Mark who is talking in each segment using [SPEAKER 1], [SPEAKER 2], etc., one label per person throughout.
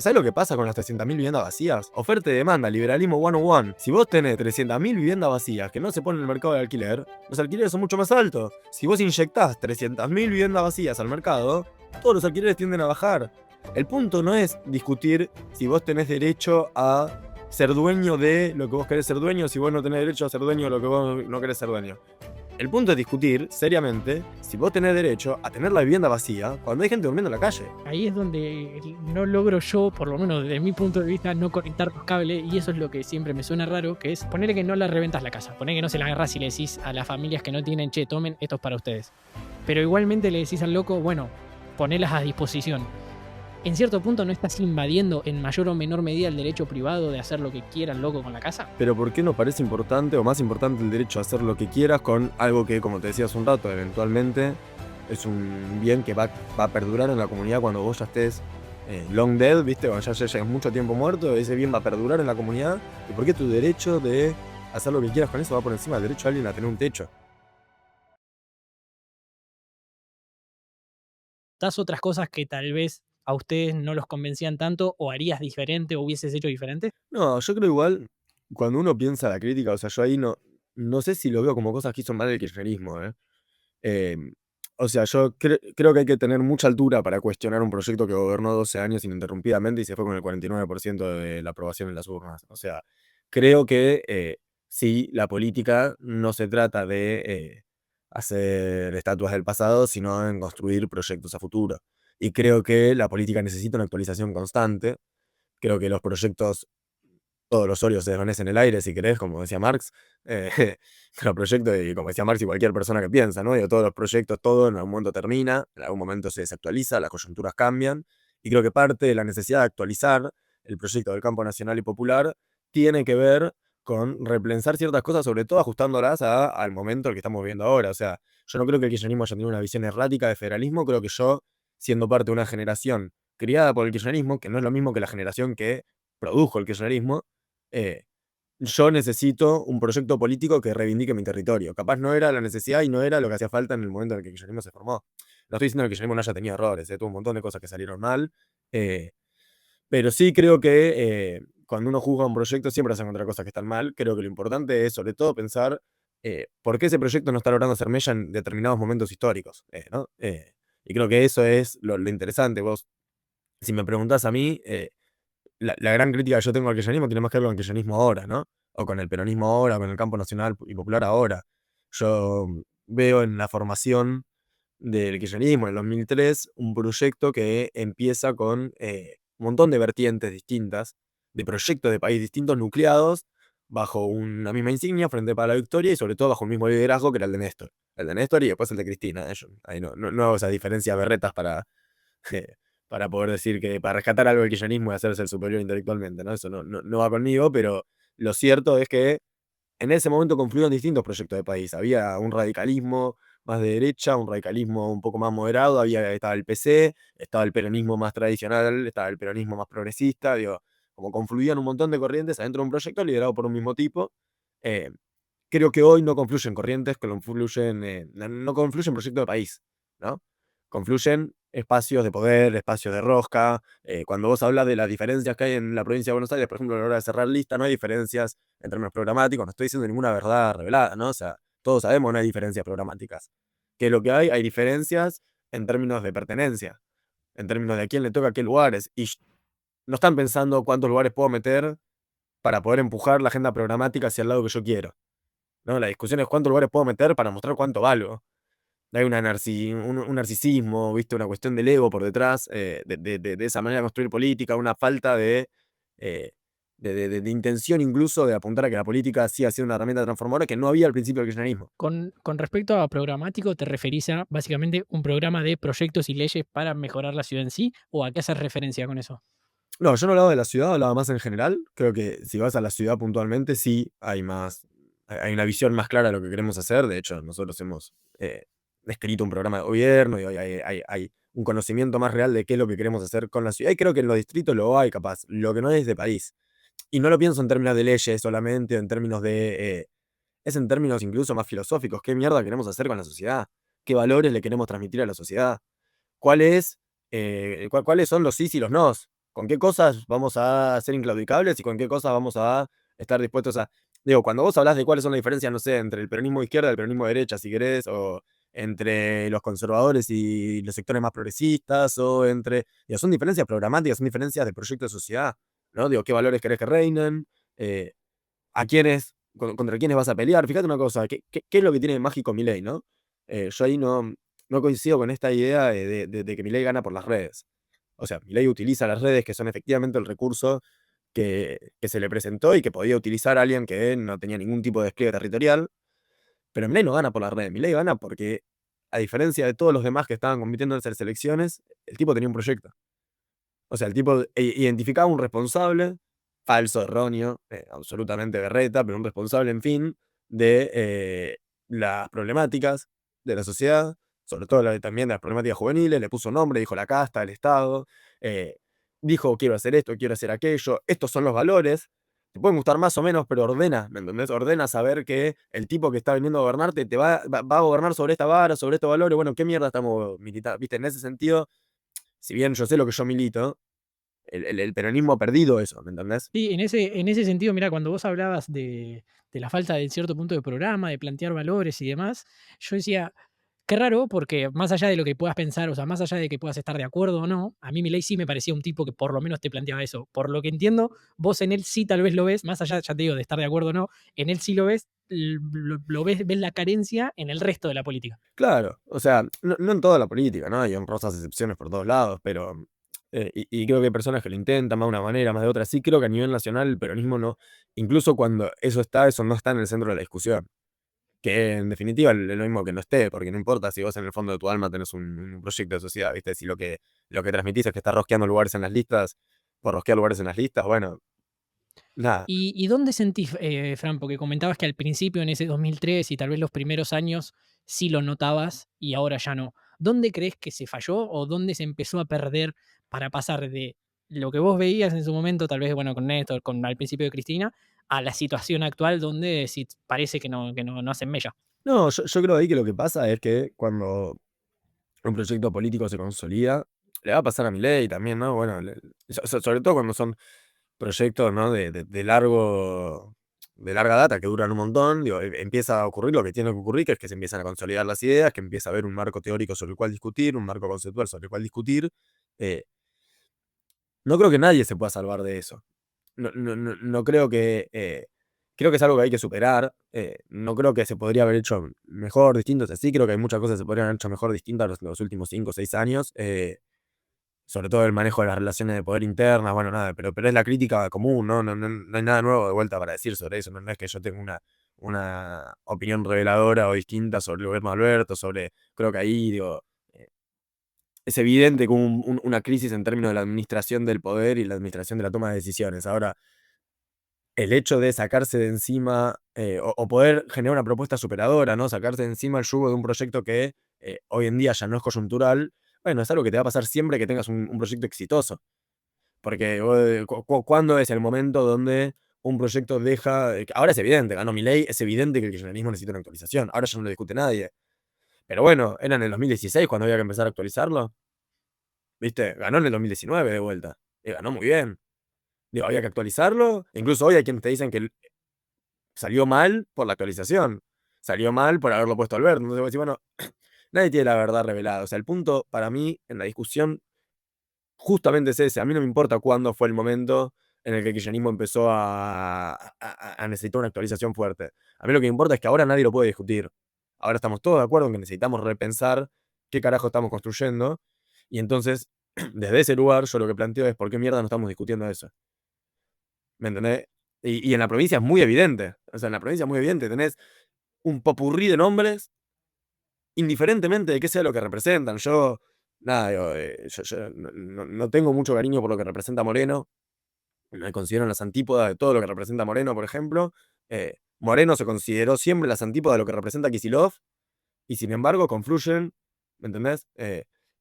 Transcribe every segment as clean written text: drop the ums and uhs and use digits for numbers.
[SPEAKER 1] ¿Sabes lo que pasa con las 300.000 viviendas vacías? Oferta y demanda, liberalismo 101. Si vos tenés 300.000 viviendas vacías que no se ponen en el mercado de alquiler, los alquileres son mucho más altos. Si vos inyectás 300.000 viviendas vacías al mercado, todos los alquileres tienden a bajar. El punto no es discutir si vos tenés derecho a ser dueño de lo que vos querés ser dueño, si vos no tenés derecho a ser dueño de lo que vos no querés ser dueño. El punto es discutir, seriamente, si vos tenés derecho a tener la vivienda vacía cuando hay gente durmiendo en la calle.
[SPEAKER 2] Ahí es donde no logro yo, por lo menos desde mi punto de vista, no conectar los cables, y eso es lo que siempre me suena raro, que es ponerle que no la reventas la casa, poner que no se la agarras y le decís a las familias que no tienen, che, tomen, esto es para ustedes. Pero igualmente le decís al loco, bueno, ponelas a disposición. En cierto punto no estás invadiendo en mayor o menor medida el derecho privado de hacer lo que quiera el loco con la casa.
[SPEAKER 1] Pero ¿por qué nos parece importante o más importante el derecho a hacer lo que quieras con algo que, como te decía hace un rato, eventualmente es un bien que va a perdurar en la comunidad cuando vos ya estés long dead, ¿viste? Cuando ya llegues mucho tiempo muerto, ese bien va a perdurar en la comunidad. ¿Y por qué tu derecho de hacer lo que quieras con eso va por encima del derecho de alguien a tener un techo?
[SPEAKER 2] ¿Das otras cosas que tal vez a ustedes no los convencían tanto o harías diferente o hubieses hecho diferente?
[SPEAKER 1] No, yo creo igual, cuando uno piensa la crítica, o sea, yo ahí no sé si lo veo como cosas que hizo mal el kirchnerismo, ¿eh? Em, o sea, yo creo que hay que tener mucha altura para cuestionar un proyecto que gobernó 12 años ininterrumpidamente y se fue con el 49% de la aprobación en las urnas. O sea, creo que sí, la política no se trata de hacer estatuas del pasado, sino en construir proyectos a futuro. Y creo que la política necesita una actualización constante. Creo que los proyectos todos los óleos se desvanecen en el aire, si querés, como decía Marx. Eh, los proyectos, y como decía Marx y cualquier persona que piensa, ¿no? Digo, todos los proyectos, todo en algún momento termina, en algún momento se desactualiza, las coyunturas cambian, y creo que parte de la necesidad de actualizar el proyecto del campo nacional y popular tiene que ver con repensar ciertas cosas, sobre todo ajustándolas al momento al que estamos viviendo ahora. O sea, yo no creo que el kirchnerismo haya tenido una visión errática de federalismo, creo que yo, siendo parte de una generación criada por el kirchnerismo, que no es lo mismo que la generación que produjo el kirchnerismo, eh, yo necesito un proyecto político que reivindique mi territorio. Capaz no era la necesidad y no era lo que hacía falta en el momento en el que el kirchnerismo se formó. No estoy diciendo que el kirchnerismo no haya tenido errores, tuvo un montón de cosas que salieron mal, eh, pero sí creo que cuando uno juzga un proyecto siempre vas a encontrar cosas que están mal. Creo que lo importante es, sobre todo, pensar por qué ese proyecto no está logrando hacer mella en determinados momentos históricos, ¿no? Y creo que eso es lo interesante. Vos, si me preguntás a mí, la gran crítica que yo tengo al kirchnerismo tiene más que ver con el kirchnerismo ahora, ¿no? O con el peronismo ahora, con el campo nacional y popular ahora. Yo veo en la formación del kirchnerismo en el 2003 un proyecto que empieza con un montón de vertientes distintas, de proyectos de país distintos nucleados bajo una misma insignia, Frente para la Victoria, y sobre todo bajo un mismo liderazgo que era el de Néstor. El de Néstor y después el de Cristina. Yo ahí no hago esas diferencias berretas para poder decir que para rescatar algo del kirchnerismo y hacerse el superior intelectualmente, ¿no? Eso no va conmigo, pero lo cierto es que en ese momento confluyeron distintos proyectos de país. Había un radicalismo más de derecha, un radicalismo un poco más moderado, estaba el PC, estaba el peronismo más tradicional, estaba el peronismo más progresista, digo, como confluían un montón de corrientes adentro de un proyecto liderado por un mismo tipo. Eh, Creo que hoy no confluyen corrientes, no confluyen proyectos de país, ¿no? Confluyen espacios de poder, espacios de rosca. Cuando vos hablas de las diferencias que hay en la provincia de Buenos Aires, por ejemplo, a la hora de cerrar lista, no hay diferencias en términos programáticos, no estoy diciendo ninguna verdad revelada, ¿no? O sea, todos sabemos que no hay diferencias programáticas. Que lo que hay diferencias en términos de pertenencia, en términos de a quién le toca qué lugares. Y no están pensando cuántos lugares puedo meter para poder empujar la agenda programática hacia el lado que yo quiero, ¿no? La discusión es cuántos lugares puedo meter para mostrar cuánto valgo. Hay un narcisismo, ¿viste? Una cuestión del ego por detrás, de esa manera de construir política, una falta eh, de intención incluso de apuntar a que la política siga siendo una herramienta transformadora que no había al principio del kirchnerismo.
[SPEAKER 2] Con respecto a programático, ¿te referís a básicamente un programa de proyectos y leyes para mejorar la ciudad en sí? ¿O a qué haces referencia con eso?
[SPEAKER 1] No, yo no hablaba de la ciudad, hablaba más en general. Creo que si vas a la ciudad puntualmente, sí hay una visión más clara de lo que queremos hacer. De hecho, nosotros hemos escrito un programa de gobierno y hoy hay un conocimiento más real de qué es lo que queremos hacer con la ciudad. Y creo que en los distritos lo hay, capaz. Lo que no es de país. Y no lo pienso en términos de leyes solamente, o en términos es en términos incluso más filosóficos. ¿Qué mierda queremos hacer con la sociedad? ¿Qué valores le queremos transmitir a la sociedad? ¿Cuáles son los sís y los nos? con qué cosas vamos a ser inclaudicables y con qué cosas vamos a estar dispuestos a... Digo, cuando vos hablás de cuáles son las diferencias, no sé, entre el peronismo de izquierda y el peronismo de derecha, si querés, o entre los conservadores y los sectores más progresistas, o entre... Digo, son diferencias programáticas, son diferencias de proyecto de sociedad, ¿no? Digo, ¿qué valores querés que reinen? Eh, ¿A quiénes, contra quiénes vas a pelear? Fíjate una cosa, ¿qué es lo que tiene de mágico Milei, no? Yo ahí no coincido con esta idea de que Milei gana por las redes. O sea, Milei utiliza las redes, que son efectivamente el recurso que se le presentó y que podía utilizar alguien que no tenía ningún tipo de despliegue territorial, pero Milei no gana por las redes, Milei gana porque, a diferencia de todos los demás que estaban compitiendo en esas elecciones, el tipo tenía un proyecto. O sea, el tipo identificaba un responsable, falso, erróneo, absolutamente berreta, pero un responsable, en fin, de las problemáticas de la sociedad, sobre todo también de las problemáticas juveniles, le puso nombre, dijo la casta, el Estado, eh, dijo quiero hacer esto, quiero hacer aquello, estos son los valores, te pueden gustar más o menos, pero ordena, ¿me entendés? Ordena saber que el tipo que está viniendo a gobernarte te va a gobernar sobre esta vara, sobre estos valores, bueno, ¿qué mierda estamos militando? ¿Viste? En ese sentido, si bien yo sé lo que yo milito, el peronismo ha perdido eso, ¿me entendés?
[SPEAKER 2] Sí, en ese sentido, mira, cuando vos hablabas de la falta de cierto punto de programa, de plantear valores y demás, yo decía, qué raro, porque más allá de lo que puedas pensar, o sea, más allá de que puedas estar de acuerdo o no, a mí Milei sí me parecía un tipo que por lo menos te planteaba eso. Por lo que entiendo, vos en él sí tal vez lo ves, más allá, ya te digo, de estar de acuerdo o no, en él sí lo ves, lo ves la carencia en el resto de la política.
[SPEAKER 1] Claro, o sea, no en toda la política, ¿no? Hay honrosas excepciones por todos lados, pero. Y creo que hay personas que lo intentan más de una manera, más de otra. Sí, creo que a nivel nacional el peronismo no. Incluso cuando eso no está en el centro de la discusión. Que en definitiva es lo mismo que no esté, porque no importa si vos en el fondo de tu alma tenés un proyecto de sociedad, ¿viste? Si lo que transmitís es que estás rosqueando lugares en las listas, por rosquear lugares en las listas, bueno, nada.
[SPEAKER 2] ¿Y dónde sentís, Fran, porque comentabas que al principio, en ese 2003 y tal vez los primeros años, sí lo notabas y ahora ya no? ¿Dónde crees que se falló o dónde se empezó a perder para pasar de lo que vos veías en su momento, tal vez, bueno, con Néstor, al principio de Cristina, a la situación actual donde sí parece que no hacen mella?
[SPEAKER 1] No, yo creo ahí que lo que pasa es que cuando un proyecto político se consolida, le va a pasar a Milei también, ¿no? Bueno, sobre todo cuando son proyectos, ¿no? De larga data, que duran un montón, digo, empieza a ocurrir lo que tiene que ocurrir, que es que se empiezan a consolidar las ideas, que empieza a haber un marco teórico sobre el cual discutir, un marco conceptual sobre el cual discutir. eh, no creo que nadie se pueda salvar de eso. No creo que. Creo que es algo que hay que superar. No creo que se podría haber hecho mejor, distinto. O sea, sí creo que hay muchas cosas que se podrían haber hecho mejor, distintas los últimos 5 o 6 años. Sobre todo el manejo de las relaciones de poder internas, bueno, nada, pero es la crítica común, ¿no? No hay nada nuevo de vuelta para decir sobre eso. No es que yo tenga una opinión reveladora o distinta sobre el gobierno de Alberto, creo que ahí, digo, es evidente que hubo una crisis en términos de la administración del poder y la administración de la toma de decisiones. Ahora, el hecho de sacarse de encima, o poder generar una propuesta superadora, ¿no? Sacarse de encima el yugo de un proyecto que hoy en día ya no es coyuntural, bueno, es algo que te va a pasar siempre que tengas un proyecto exitoso. Porque ¿cuándo es el momento donde un proyecto deja? Ahora es evidente, ganó Milei, es evidente que el kirchnerismo necesita una actualización. Ahora ya no lo discute nadie. Pero bueno, era en el 2016 cuando había que empezar a actualizarlo. ¿Viste? Ganó en el 2019 de vuelta. Y ganó muy bien. Digo, había que actualizarlo. Incluso hoy hay quienes te dicen que salió mal por la actualización. Salió mal por haberlo puesto Alberto. Entonces vos decís, bueno, nadie tiene la verdad revelada. O sea, el punto para mí en la discusión justamente es ese. A mí no me importa cuándo fue el momento en el que el kirchnerismo empezó a necesitar una actualización fuerte. A mí lo que me importa es que ahora nadie lo puede discutir. Ahora estamos todos de acuerdo en que necesitamos repensar qué carajo estamos construyendo. Y entonces, desde ese lugar, yo lo que planteo es por qué mierda no estamos discutiendo eso. ¿Me entendés? Y en la provincia es muy evidente. O sea, en la provincia es muy evidente. Tenés un popurrí de nombres, indiferentemente de qué sea lo que representan. Yo, nada, digo, yo no tengo mucho cariño por lo que representa Moreno. Me considero en las antípodas de todo lo que representa Moreno, por ejemplo. Moreno se consideró siempre las antípodas de lo que representa Kicillof, y sin embargo confluyen, ¿me entendés?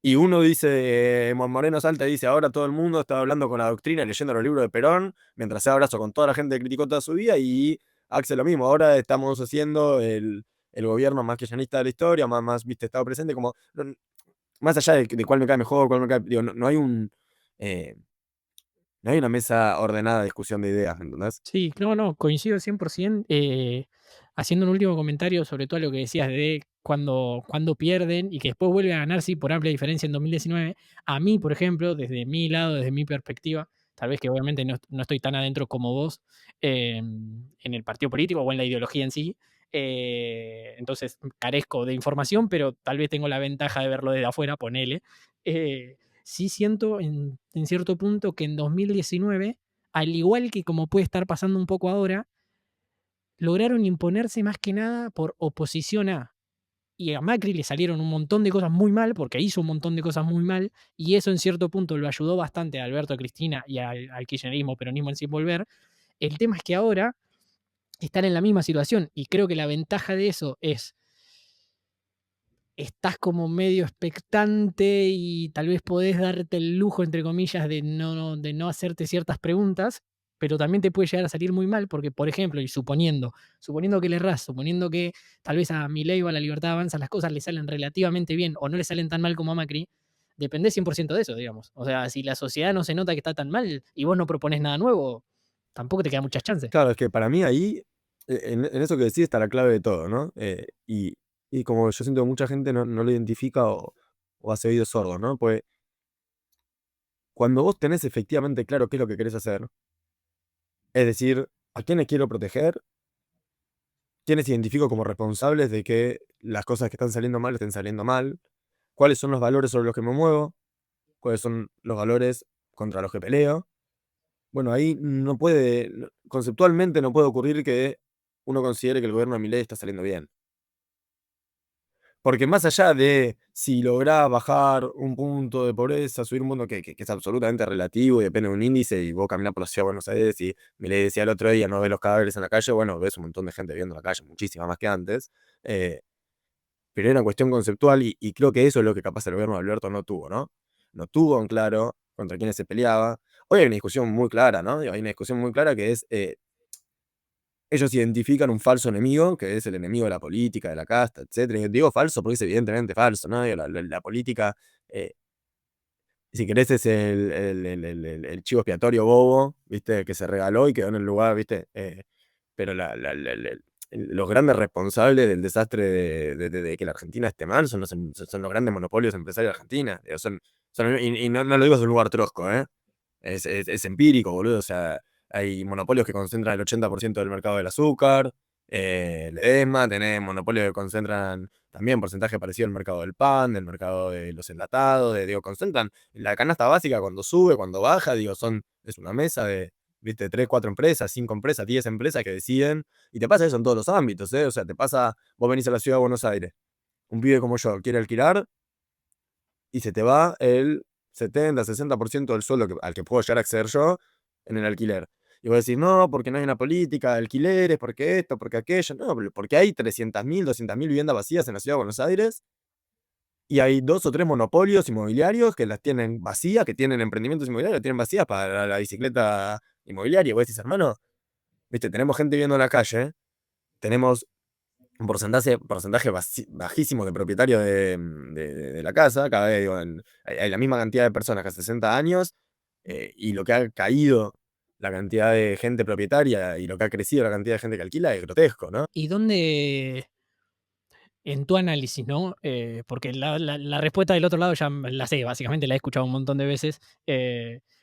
[SPEAKER 1] Y uno dice, Moreno salta y dice, ahora todo el mundo está hablando con la doctrina y leyendo los libros de Perón, mientras se abrazo con toda la gente que criticó toda su vida, y Axel lo mismo, ahora estamos haciendo el gobierno más kirchnerista de la historia, viste, estado presente, como, más allá de cuál me cae mejor, cuál me cae, digo, no hay un... eh, No hay una mesa ordenada de discusión de ideas, ¿entendés?
[SPEAKER 2] Sí, no, coincido 100%. Haciendo un último comentario sobre todo lo que decías de cuando pierden y que después vuelven a ganar, sí, por amplia diferencia en 2019. A mí, por ejemplo, desde mi lado, desde mi perspectiva, tal vez que obviamente no estoy tan adentro como vos en el partido político o en la ideología en sí. Entonces carezco de información, pero tal vez tengo la ventaja de verlo desde afuera, ponele. Sí siento en cierto punto que en 2019, al igual que como puede estar pasando un poco ahora, lograron imponerse más que nada por oposición a. Y a Macri le salieron un montón de cosas muy mal, porque hizo un montón de cosas muy mal, y eso en cierto punto lo ayudó bastante a Alberto Cristina y al kirchnerismo, peronismo en sin volver. El tema es que ahora están en la misma situación, y creo que la ventaja de eso es estás como medio expectante y tal vez podés darte el lujo, entre comillas, de no hacerte ciertas preguntas, pero también te puede llegar a salir muy mal porque, por ejemplo, y suponiendo que le errás, suponiendo que tal vez a Milei o a La Libertad Avanza las cosas le salen relativamente bien o no le salen tan mal como a Macri, dependés 100% de eso, digamos. O sea, si la sociedad no se nota que está tan mal y vos no propones nada nuevo, tampoco te quedan muchas chances.
[SPEAKER 1] Claro, es que para mí ahí, en eso que decís está la clave de todo, ¿no? Y como yo siento que mucha gente no lo identifica o hace oídos sordos, ¿no? Pues cuando vos tenés efectivamente claro qué es lo que querés hacer, es decir, a quiénes quiero proteger, quiénes identifico como responsables de que las cosas que están saliendo mal estén saliendo mal, cuáles son los valores sobre los que me muevo, cuáles son los valores contra los que peleo. Bueno, ahí conceptualmente no puede ocurrir que uno considere que el gobierno de Milei está saliendo bien. Porque más allá de si lográs bajar un punto de pobreza, subir un punto que es absolutamente relativo y depende de un índice, y vos caminás por la ciudad de Buenos Aires y Milei decía el otro día, no ves los cadáveres en la calle, bueno, ves un montón de gente viendo la calle, muchísima más que antes. eh, pero era una cuestión conceptual y creo que eso es lo que capaz el gobierno de Alberto no tuvo, ¿no? No tuvo en claro contra quiénes se peleaba. Hoy hay una discusión muy clara, ¿no? Hay una discusión muy clara que es, ellos identifican un falso enemigo, que es el enemigo de la política, de la casta, etcétera. Y digo falso porque es evidentemente falso, ¿no? Digo, la política, eh, si querés, es el chivo expiatorio bobo, ¿viste? Que se regaló y quedó en el lugar, ¿viste? Pero los grandes responsables del desastre de que la Argentina esté mal son los grandes monopolios empresarios de Argentina. Digo, y no lo digo desde un lugar trosco, ¿eh? Es empírico, boludo. O sea, hay monopolios que concentran el 80% del mercado del azúcar. Ledesma, tenés monopolios que concentran también porcentaje parecido al mercado del pan, del mercado de los enlatados. Digo, concentran la canasta básica cuando sube, cuando baja. Digo, es una mesa de, viste, 3, 4 empresas, 5 empresas, 10 empresas que deciden. Y te pasa eso en todos los ámbitos, ¿eh? O sea, te pasa, vos venís a la ciudad de Buenos Aires, un pibe como yo quiere alquilar y se te va el 70-60% del sueldo al que puedo llegar a acceder yo en el alquiler. Y vos decís, no, porque no hay una política de alquileres, porque esto, porque aquello. No, porque hay 300.000, 200.000 viviendas vacías en la ciudad de Buenos Aires y hay 2 o 3 monopolios inmobiliarios que las tienen vacías, que tienen emprendimientos inmobiliarios, que tienen vacías para la bicicleta inmobiliaria. Y vos decís, hermano, viste, tenemos gente viviendo en la calle, tenemos un porcentaje bajísimo de propietarios de la casa. Cada vez, digo, hay la misma cantidad de personas que a 60 años, y lo que ha caído la cantidad de gente propietaria y lo que ha crecido la cantidad de gente que alquila es grotesco, ¿no?
[SPEAKER 2] ¿Y dónde, en tu análisis, ¿no? Porque la respuesta del otro lado ya la sé, básicamente la he escuchado un montón de veces,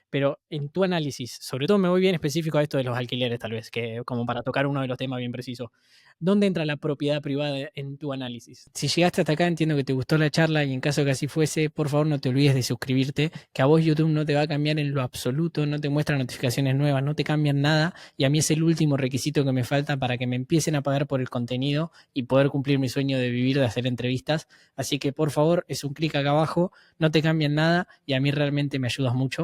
[SPEAKER 2] pero en tu análisis, sobre todo me voy bien específico a esto de los alquileres, tal vez, que como para tocar uno de los temas bien precisos. ¿Dónde entra la propiedad privada en tu análisis? Si llegaste hasta acá, entiendo que te gustó la charla y en caso que así fuese, por favor no te olvides de suscribirte, que a vos YouTube no te va a cambiar en lo absoluto, no te muestra notificaciones nuevas, no te cambian nada y a mí es el último requisito que me falta para que me empiecen a pagar por el contenido y poder cumplir mi sueño de vivir de hacer entrevistas. Así que por favor, es un clic acá abajo, no te cambian nada y a mí realmente me ayudas mucho.